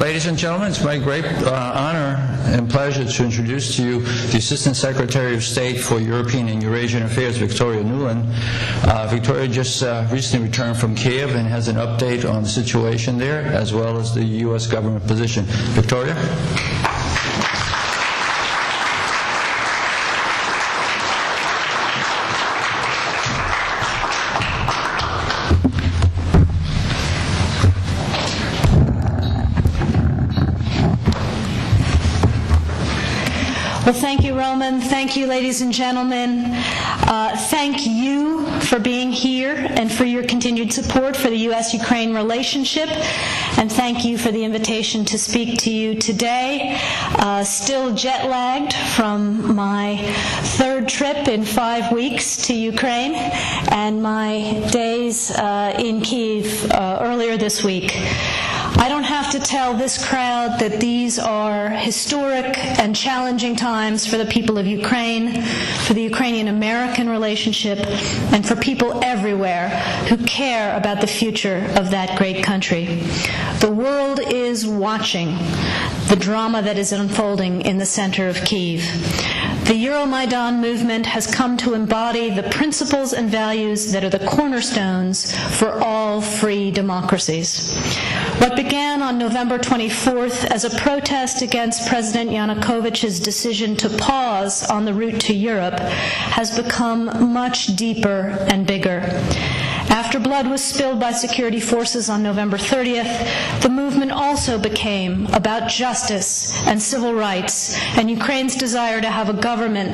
Ladies and gentlemen, it's my great honor and pleasure to introduce to you the Assistant Secretary of State for European and Eurasian Affairs, Viktorии Нуланд. Victoria just recently returned from Kiev and has an update on the situation there, as well as the U.S. government position. Victoria? Well, thank you, Roman. Thank you, ladies and gentlemen. Thank you for being here and for your continued support for the U.S.-Ukraine relationship. And thank you for the invitation to speak to you today. Still jet-lagged from my third trip in 5 weeks to Ukraine and my days in Kyiv earlier this week. I don't have to tell this crowd that these are historic and challenging times for the people of Ukraine, for the Ukrainian-American relationship, and for people everywhere who care about the future of that great country. The world is watching the drama that is unfolding in the center of Kyiv. The Euromaidan movement has come to embody the principles and values that are the cornerstones for all free democracies. What began on November 24th as a protest against President Yanukovych's decision to pause on the route to Europe has become much deeper and bigger. After blood was spilled by security forces on November 30th, the movement also became about justice and civil rights and Ukrainians' desire to have a government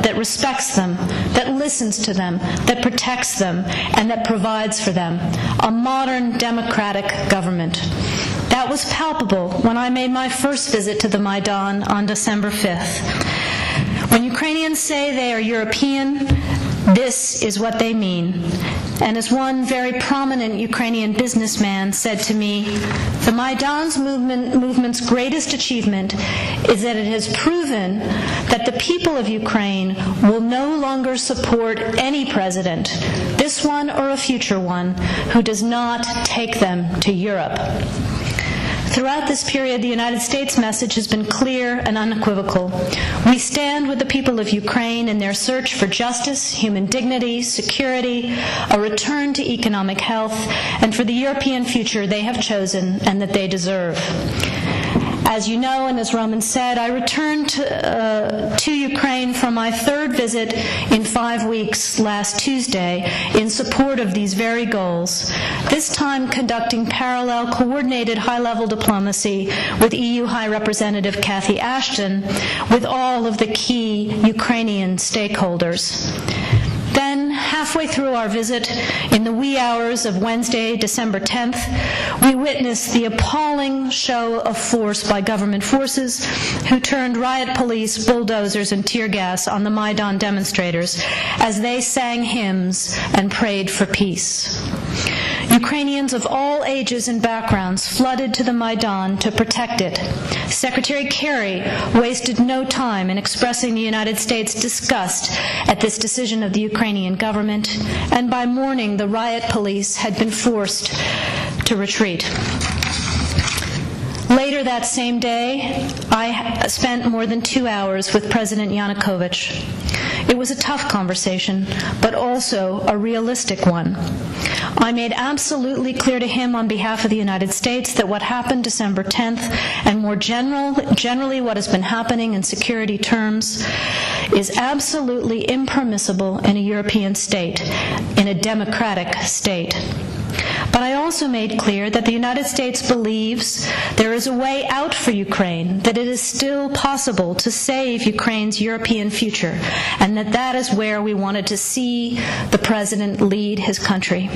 that respects them, that listens to them, that protects them, and that provides for them. A modern democratic government. That was palpable when I made my first visit to the Maidan on December 5th. When Ukrainians say they are European, this is what they mean. And as one very prominent Ukrainian businessman said to me, the Maidan's movement's greatest achievement is that it has proven that the people of Ukraine will no longer support any president, this one or a future one, who does not take them to Europe. Throughout this period, the United States message has been clear and unequivocal. We stand with the people of Ukraine in their search for justice, human dignity, security, a return to economic health, and for the European future they have chosen and that they deserve. As you know, and as Roman said, I returned to Ukraine from my third visit in 5 weeks last Tuesday in support of these very goals, this time conducting parallel coordinated high-level diplomacy with EU High Representative Cathy Ashton with all of the key Ukrainian stakeholders. Then, halfway through our visit, in the wee hours of Wednesday, December 10th, we witnessed the appalling show of force by government forces who turned riot police, bulldozers, and tear gas on the Maidan demonstrators as they sang hymns and prayed for peace. Ukrainians of all ages and backgrounds flooded to the Maidan to protect it. Secretary Kerry wasted no time in expressing the United States' disgust at this decision of the Ukrainian government, and by morning the riot police had been forced to retreat. Later that same day, I spent more than 2 hours with President Yanukovych. It was a tough conversation, but also a realistic one. I made absolutely clear to him on behalf of the United States that what happened December 10th, and more generally what has been happening in security terms, is absolutely impermissible in a European state, in a democratic state. But I also made clear that the United States believes there is a way out for Ukraine, that it is still possible to save Ukraine's European future, and that is where we wanted to see the President lead his country.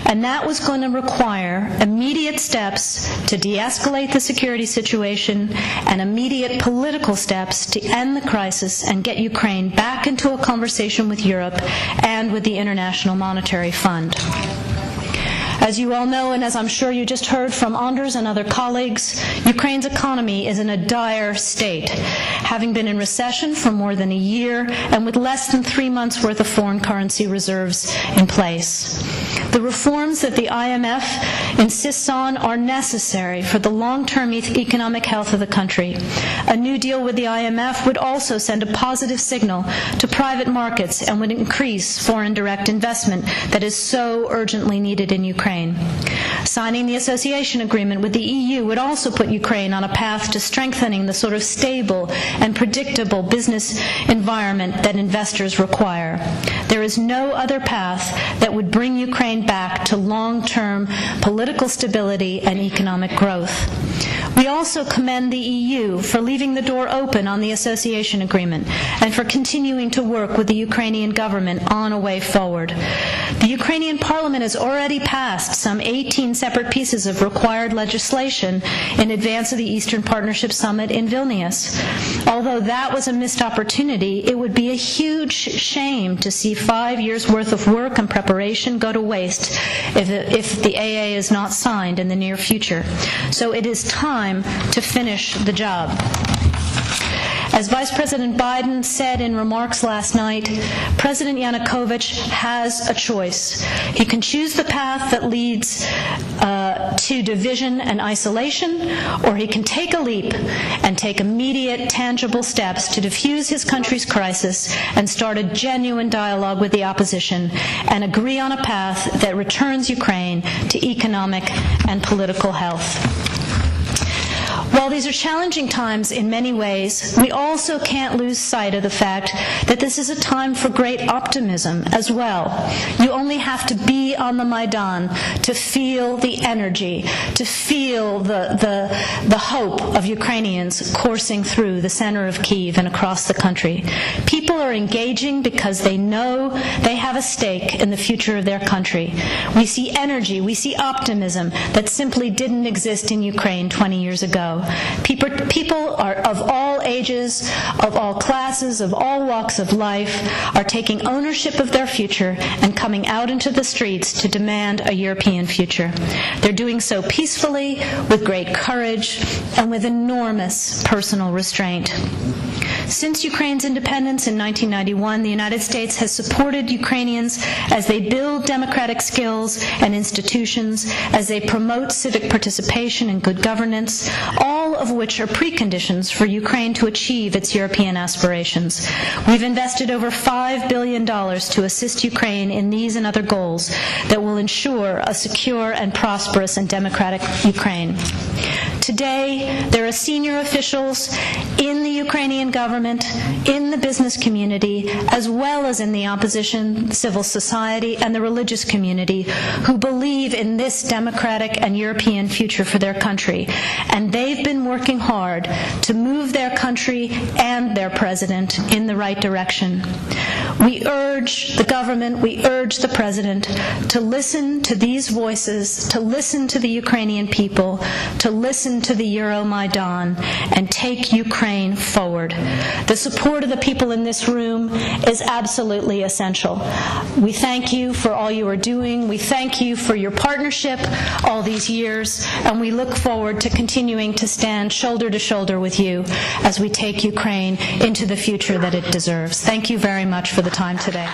And that was going to require immediate steps to de-escalate the security situation and immediate political steps to end the crisis and get Ukraine back into a conversation with Europe and with the International Monetary Fund. As you all know, and as I'm sure you just heard from Anders and other colleagues, Ukraine's economy is in a dire state, having been in recession for more than a year and with less than 3 months' worth of foreign currency reserves in place. The reforms that the IMF insists on are necessary for the long-term economic health of the country. A new deal with the IMF would also send a positive signal to private markets and would increase foreign direct investment that is so urgently needed in Ukraine. Signing the association agreement with the EU would also put Ukraine on a path to strengthening the sort of stable and predictable business environment that investors require. There is no other path that would bring Ukraine back to long-term political stability and economic growth. We also commend the EU for leaving the door open on the association agreement and for continuing to work with the Ukrainian government on a way forward. The Ukrainian parliament has already passed some 18 separate pieces of required legislation in advance of the Eastern Partnership Summit in Vilnius. Although that was a missed opportunity, it would be a huge shame to see 5 years' worth of work and preparation go to waste if the AA is not signed in the near future. So it is time to finish the job. As Vice President Biden said in remarks last night, President Yanukovych has a choice. He can choose the path that leads to division and isolation, or he can take a leap and take immediate, tangible steps to defuse his country's crisis and start a genuine dialogue with the opposition and agree on a path that returns Ukraine to economic and political health. While these are challenging times in many ways, we also can't lose sight of the fact that this is a time for great optimism as well. You only have to be on the Maidan to feel the energy, to feel the hope of Ukrainians coursing through the center of Kyiv and across the country. People are engaging because they know they have a stake in the future of their country. We see energy, we see optimism that simply didn't exist in Ukraine 20 years ago. People are of all ages, of all classes, of all walks of life, are taking ownership of their future and coming out into the streets to demand a European future. They're doing so peacefully, with great courage, and with enormous personal restraint. Since Ukraine's independence in 1991, the United States has supported Ukrainians as they build democratic skills and institutions, as they promote civic participation and good governance, all of which are preconditions for Ukraine to achieve its European aspirations. We've invested over $5 billion to assist Ukraine in these and other goals that will ensure a secure and prosperous and democratic Ukraine. Today, there are senior officials in the Ukrainian government, in the business community, as well as in the opposition, civil society, and the religious community who believe in this democratic and European future for their country. And they've been working hard to move their country and their president in the right direction. We urge the government, we urge the president to listen to these voices, to listen to the Ukrainian people, to listen to the Euromaidan, and take Ukraine forward. The support of the people in this room is absolutely essential. We thank you for all you are doing. We thank you for your partnership all these years, and we look forward to continuing to stand shoulder to shoulder with you as we take Ukraine into the future that it deserves. Thank you very much for the time today.